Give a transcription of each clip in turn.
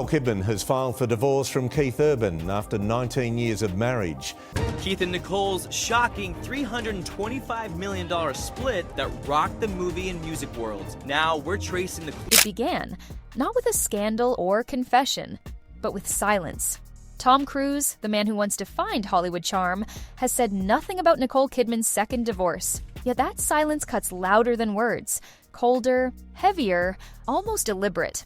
Nicole Kidman has filed for divorce from Keith Urban after 19 years of marriage. Keith and Nicole's shocking $325 million split that rocked the movie and music worlds. Now we're tracing the... It began, not with a scandal or confession, but with silence. Tom Cruise, the man who once defined Hollywood charm, has said nothing about Nicole Kidman's second divorce. Yet that silence cuts louder than words, colder, heavier, almost deliberate.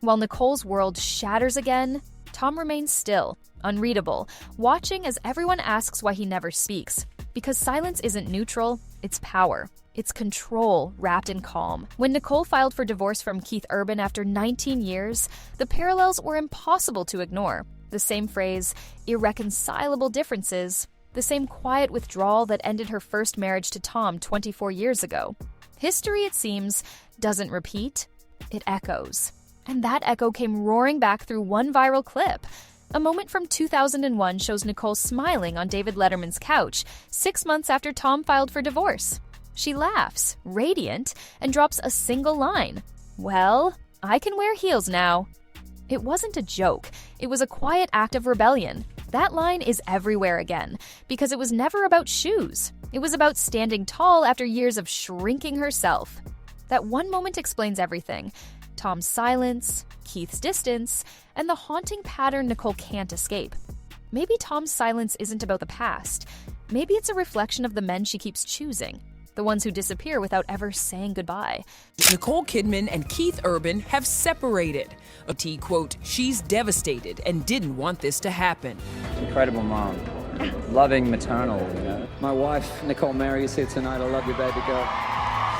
While Nicole's world shatters again, Tom remains still, unreadable, watching as everyone asks why he never speaks. Because silence isn't neutral, it's power. It's control wrapped in calm. When Nicole filed for divorce from Keith Urban after 19 years, the parallels were impossible to ignore. The same phrase, irreconcilable differences, the same quiet withdrawal that ended her first marriage to Tom 24 years ago. History, it seems, doesn't repeat, it echoes. And that echo came roaring back through one viral clip. A moment from 2001 shows Nicole smiling on David Letterman's couch 6 months after Tom filed for divorce. She laughs, radiant, and drops a single line. "Well, I can wear heels now." It wasn't a joke. It was a quiet act of rebellion. That line is everywhere again, because it was never about shoes. It was about standing tall after years of shrinking herself. That one moment explains everything. Tom's silence, Keith's distance, and the haunting pattern Nicole can't escape. Maybe Tom's silence isn't about the past. Maybe it's a reflection of the men she keeps choosing, the ones who disappear without ever saying goodbye. Nicole Kidman and Keith Urban have separated. A T quote, "She's devastated and didn't want this to happen." Incredible mom. Loving, maternal, you know. My wife, Nicole Mary, is here tonight. I love you, baby girl.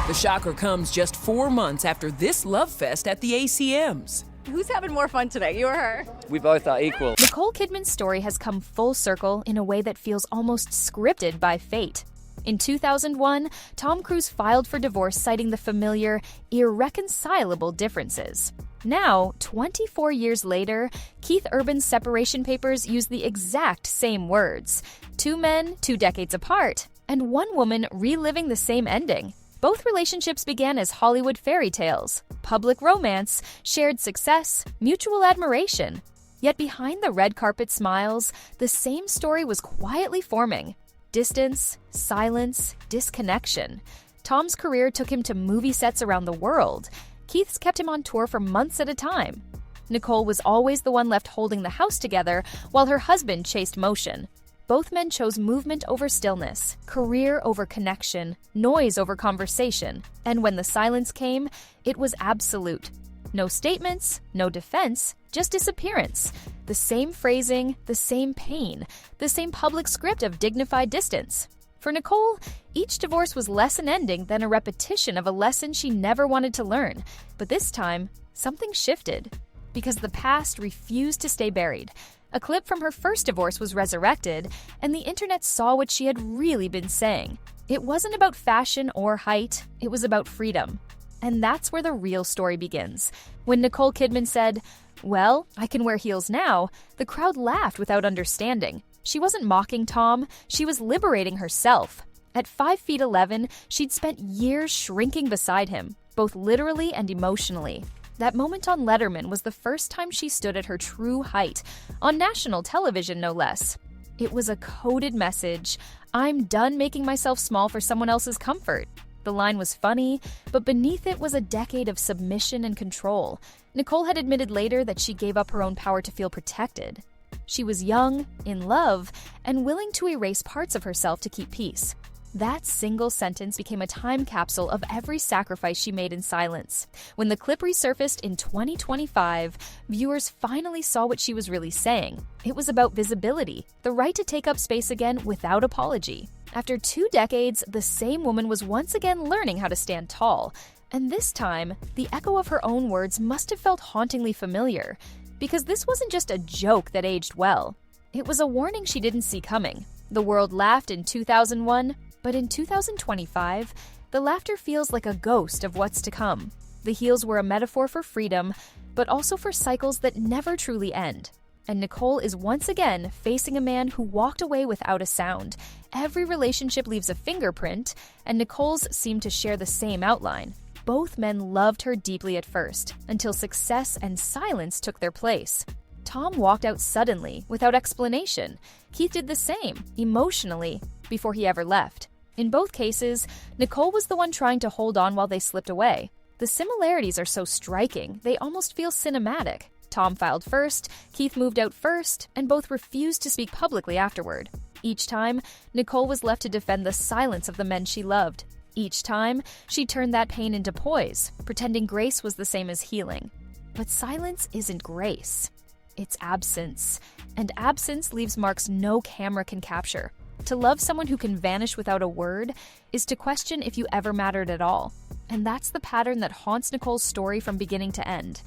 The shocker comes just 4 months after this love fest at the ACMs. Who's having more fun today, you or her? We both are equal. Nicole Kidman's story has come full circle in a way that feels almost scripted by fate. In 2001, Tom Cruise filed for divorce citing the familiar, irreconcilable differences. Now, 24 years later, Keith Urban's separation papers use the exact same words. 2 men, 2 decades apart, and 1 woman reliving the same ending. Both relationships began as Hollywood fairy tales, public romance, shared success, mutual admiration. Yet behind the red carpet smiles, the same story was quietly forming. Distance, silence, disconnection. Tom's career took him to movie sets around the world. Keith's kept him on tour for months at a time. Nicole was always the one left holding the house together while her husband chased motion. Both men chose movement over stillness, career over connection, noise over conversation. And when the silence came, it was absolute. No statements, no defense, just disappearance. The same phrasing, the same pain, the same public script of dignified distance. For Nicole, each divorce was less an ending than a repetition of a lesson she never wanted to learn. But this time, something shifted. Because the past refused to stay buried. A clip from her first divorce was resurrected, and the internet saw what she had really been saying. It wasn't about fashion or height, it was about freedom. And that's where the real story begins. When Nicole Kidman said, "Well, I can wear heels now," the crowd laughed without understanding. She wasn't mocking Tom, she was liberating herself. At 5'11", she'd spent years shrinking beside him, both literally and emotionally. That moment on Letterman was the first time she stood at her true height, on national television no less. It was a coded message, "I'm done making myself small for someone else's comfort." The line was funny, but beneath it was a decade of submission and control. Nicole had admitted later that she gave up her own power to feel protected. She was young, in love, and willing to erase parts of herself to keep peace. That single sentence became a time capsule of every sacrifice she made in silence. When the clip resurfaced in 2025, viewers finally saw what she was really saying. It was about visibility, the right to take up space again without apology. After 2 decades, the same woman was once again learning how to stand tall. And this time, the echo of her own words must have felt hauntingly familiar. Because this wasn't just a joke that aged well. It was a warning she didn't see coming. The world laughed in 2001, but in 2025, the laughter feels like a ghost of what's to come. The heels were a metaphor for freedom, but also for cycles that never truly end. And Nicole is once again facing a man who walked away without a sound. Every relationship leaves a fingerprint, and Nicole's seem to share the same outline. Both men loved her deeply at first, until success and silence took their place. Tom walked out suddenly, without explanation. Keith did the same, emotionally, before he ever left. In both cases, Nicole was the one trying to hold on while they slipped away. The similarities are so striking, they almost feel cinematic. Tom filed first, Keith moved out first, and both refused to speak publicly afterward. Each time, Nicole was left to defend the silence of the men she loved. Each time, she turned that pain into poise, pretending grace was the same as healing. But silence isn't grace. It's absence. And absence leaves marks no camera can capture. To love someone who can vanish without a word is to question if you ever mattered at all. And that's the pattern that haunts Nicole's story from beginning to end.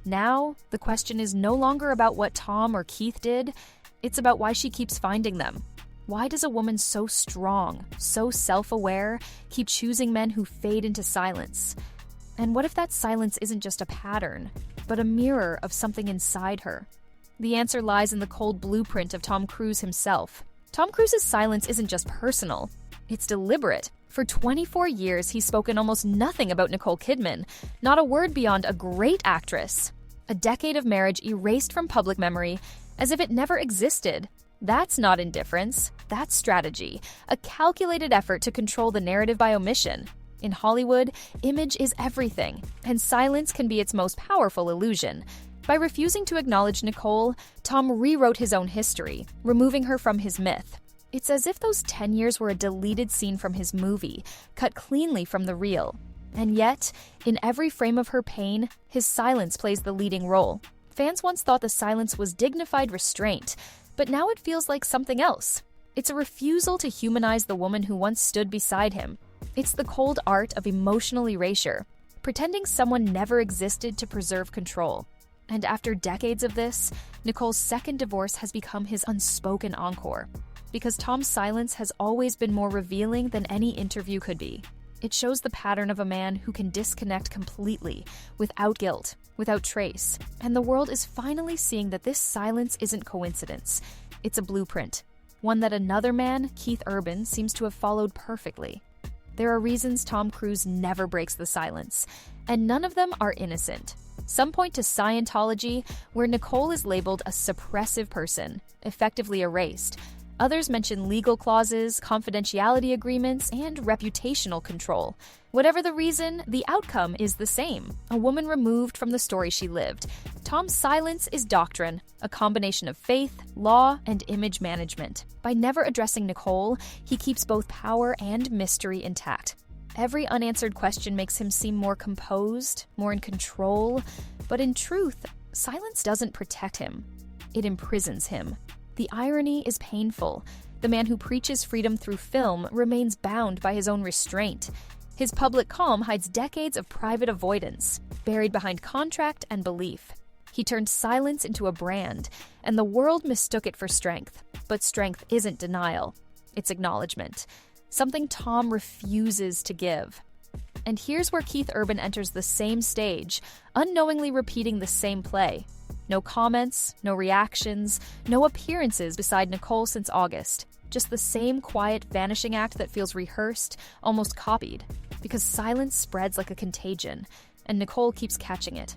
Now, the question is no longer about what Tom or Keith did, it's about why she keeps finding them. Why does a woman so strong, so self-aware, keep choosing men who fade into silence? And what if that silence isn't just a pattern, but a mirror of something inside her? The answer lies in the cold blueprint of Tom Cruise himself. Tom Cruise's silence isn't just personal, it's deliberate. For 24 years, he's spoken almost nothing about Nicole Kidman, not a word beyond a great actress. A decade of marriage erased from public memory as if it never existed. That's not indifference, that's strategy, a calculated effort to control the narrative by omission. In Hollywood, image is everything, and silence can be its most powerful illusion. By refusing to acknowledge Nicole, Tom rewrote his own history, removing her from his myth. It's as if those 10 years were a deleted scene from his movie, cut cleanly from the real. And yet, in every frame of her pain, his silence plays the leading role. Fans once thought the silence was dignified restraint, but now it feels like something else. It's a refusal to humanize the woman who once stood beside him. It's the cold art of emotional erasure, pretending someone never existed to preserve control. And after decades of this, Nicole's second divorce has become his unspoken encore. Because Tom's silence has always been more revealing than any interview could be. It shows the pattern of a man who can disconnect completely, without guilt, without trace. And the world is finally seeing that this silence isn't coincidence. It's a blueprint, one that another man, Keith Urban, seems to have followed perfectly. There are reasons Tom Cruise never breaks the silence, and none of them are innocent. Some point to Scientology, where Nicole is labeled a suppressive person, effectively erased. Others mention legal clauses, confidentiality agreements, and reputational control. Whatever the reason, the outcome is the same: a woman removed from the story she lived. Tom's silence is doctrine, a combination of faith, law, and image management. By never addressing Nicole, he keeps both power and mystery intact. Every unanswered question makes him seem more composed, more in control, but in truth, silence doesn't protect him. It imprisons him. The irony is painful. The man who preaches freedom through film remains bound by his own restraint. His public calm hides decades of private avoidance, buried behind contract and belief. He turned silence into a brand, and the world mistook it for strength. But strength isn't denial. It's acknowledgement. Something Tom refuses to give. And here's where Keith Urban enters the same stage, unknowingly repeating the same play. No comments, no reactions, no appearances beside Nicole since August. Just the same quiet vanishing act that feels rehearsed, almost copied. Because silence spreads like a contagion, and Nicole keeps catching it.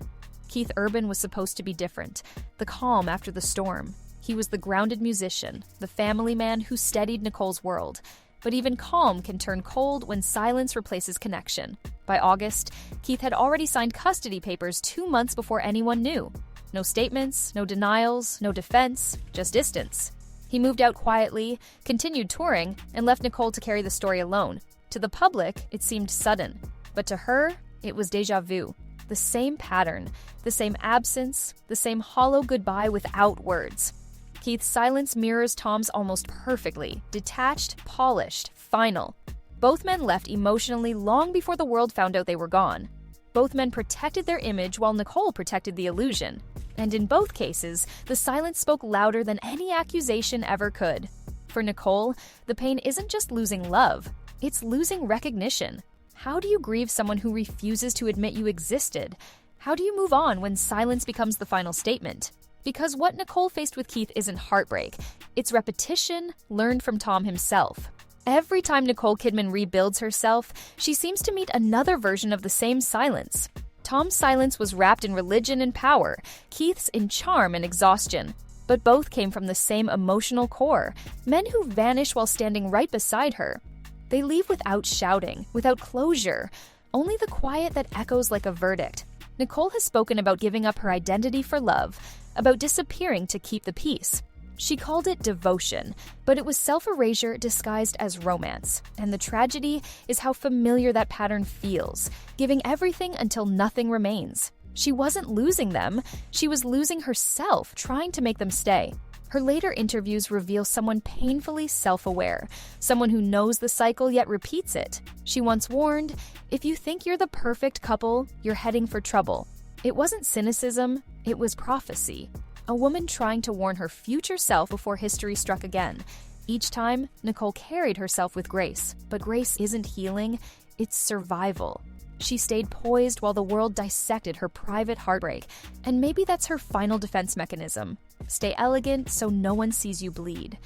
Keith Urban was supposed to be different, the calm after the storm. He was the grounded musician, the family man who steadied Nicole's world. But even calm can turn cold when silence replaces connection. By August, Keith had already signed custody papers 2 months before anyone knew. No statements, no denials, no defense, just distance. He moved out quietly, continued touring, and left Nicole to carry the story alone. To the public, it seemed sudden. But to her, it was déjà vu. The same pattern, the same absence, the same hollow goodbye without words. Keith's silence mirrors Tom's almost perfectly, detached, polished, final. Both men left emotionally long before the world found out they were gone. Both men protected their image while Nicole protected the illusion. And in both cases, the silence spoke louder than any accusation ever could. For Nicole, the pain isn't just losing love, it's losing recognition. How do you grieve someone who refuses to admit you existed? How do you move on when silence becomes the final statement? Because what Nicole faced with Keith isn't heartbreak, it's repetition learned from Tom himself. Every time Nicole Kidman rebuilds herself, she seems to meet another version of the same silence. Tom's silence was wrapped in religion and power, Keith's in charm and exhaustion. But both came from the same emotional core, men who vanish while standing right beside her. They leave without shouting, without closure, only the quiet that echoes like a verdict. Nicole has spoken about giving up her identity for love, about disappearing to keep the peace. She called it devotion, but it was self-erasure disguised as romance. And the tragedy is how familiar that pattern feels, giving everything until nothing remains. She wasn't losing them, she was losing herself, trying to make them stay. Her later interviews reveal someone painfully self-aware, someone who knows the cycle yet repeats it. She once warned, "If you think you're the perfect couple, you're heading for trouble." It wasn't cynicism, it was prophecy. A woman trying to warn her future self before history struck again. Each time, Nicole carried herself with grace. But grace isn't healing, it's survival. She stayed poised while the world dissected her private heartbreak. And maybe that's her final defense mechanism. Stay elegant so no one sees you bleed.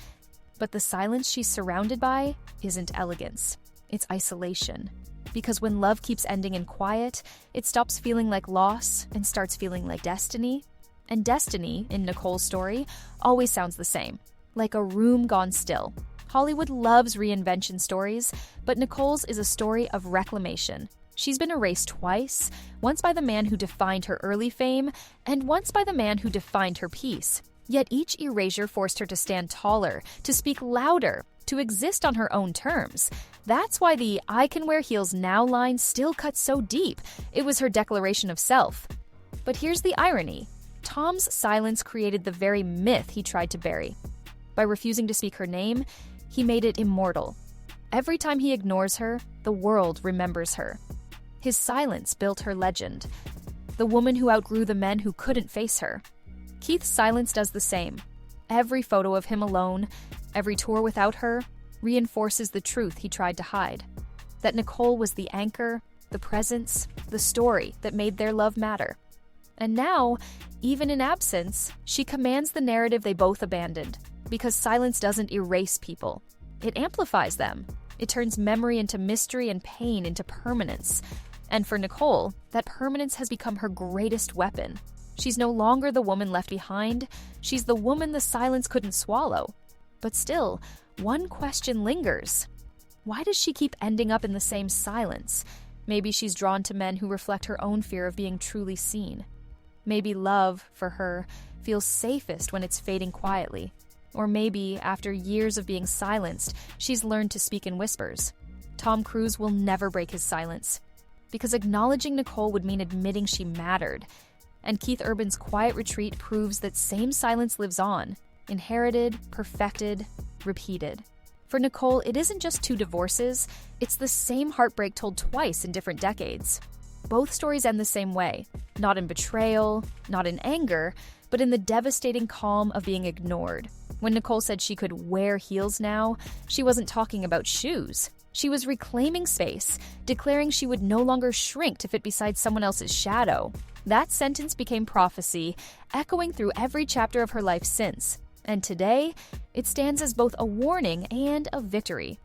But the silence she's surrounded by isn't elegance. It's isolation. Because when love keeps ending in quiet, it stops feeling like loss and starts feeling like destiny. And destiny, in Nicole's story, always sounds the same, like a room gone still. Hollywood loves reinvention stories, but Nicole's is a story of reclamation. She's been erased twice, once by the man who defined her early fame, and once by the man who defined her peace. Yet each erasure forced her to stand taller, to speak louder, to exist on her own terms. That's why the "I can wear heels now" line still cuts so deep. It was her declaration of self. But here's the irony. Tom's silence created the very myth he tried to bury. By refusing to speak her name, he made it immortal. Every time he ignores her, the world remembers her. His silence built her legend. The woman who outgrew the men who couldn't face her. Keith's silence does the same. Every photo of him alone, every tour without her, reinforces the truth he tried to hide. That Nicole was the anchor, the presence, the story that made their love matter. And now, even in absence, she commands the narrative they both abandoned. Because silence doesn't erase people. It amplifies them. It turns memory into mystery and pain into permanence. And for Nicole, that permanence has become her greatest weapon. She's no longer the woman left behind. She's the woman the silence couldn't swallow. But still, one question lingers. Why does she keep ending up in the same silence? Maybe she's drawn to men who reflect her own fear of being truly seen. Maybe love, for her, feels safest when it's fading quietly. Or maybe, after years of being silenced, she's learned to speak in whispers. Tom Cruise will never break his silence. Because acknowledging Nicole would mean admitting she mattered. And Keith Urban's quiet retreat proves that same silence lives on. Inherited, perfected, repeated. For Nicole, it isn't just two divorces, it's the same heartbreak told twice in different decades. Both stories end the same way. Not in betrayal, not in anger, but in the devastating calm of being ignored. When Nicole said she could wear heels now, she wasn't talking about shoes. She was reclaiming space, declaring she would no longer shrink to fit beside someone else's shadow. That sentence became prophecy, echoing through every chapter of her life since. And today, it stands as both a warning and a victory.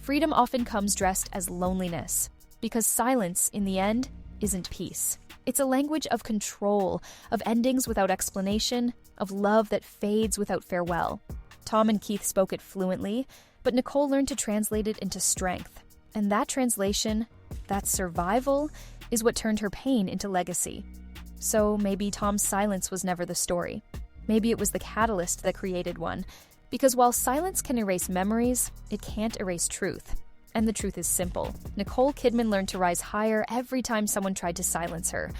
Freedom often comes dressed as loneliness, because silence, in the end, isn't peace. It's a language of control, of endings without explanation, of love that fades without farewell. Tom and Keith spoke it fluently, but Nicole learned to translate it into strength. And that translation, that survival, is what turned her pain into legacy. So maybe Tom's silence was never the story. Maybe it was the catalyst that created one. Because while silence can erase memories, it can't erase truth. And the truth is simple. Nicole Kidman learned to rise higher every time someone tried to silence her.